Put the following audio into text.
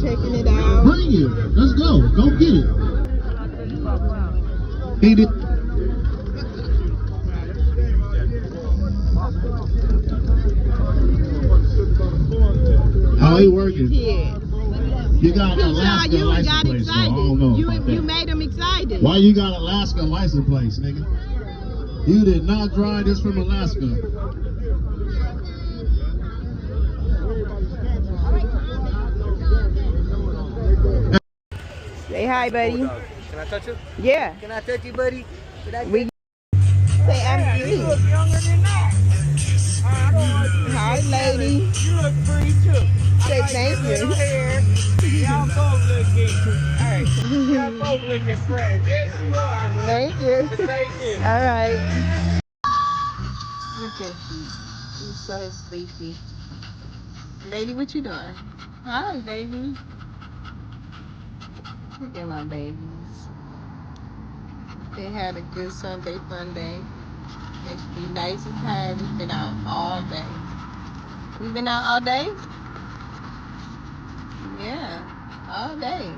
checking it out. Bring it. Let's go. Go get it. Eat it. How he working? You got an Alaska license plate, so I don't know about that. You made him excited. Why you got Alaska license plates, nigga? You did not drive this from Alaska. Say hi, buddy. Can I touch you? Yeah. Can I touch you, buddy? We say I'm good. You look younger than that. I don't want you to Hi, get lady. jealous. You look pretty too. Say I like thank your you. little hair. Y'all both look good. Hey, y'all both looking fresh. Yes, you are. Thank you. Thank you. All right. Look at you. You're so sleepy. Lady, what you doing? Hi, baby. Look at my babies. They had a good Sunday fun day. They should be nice and tired. We've been out all day. We've been out all day? Yeah, all day.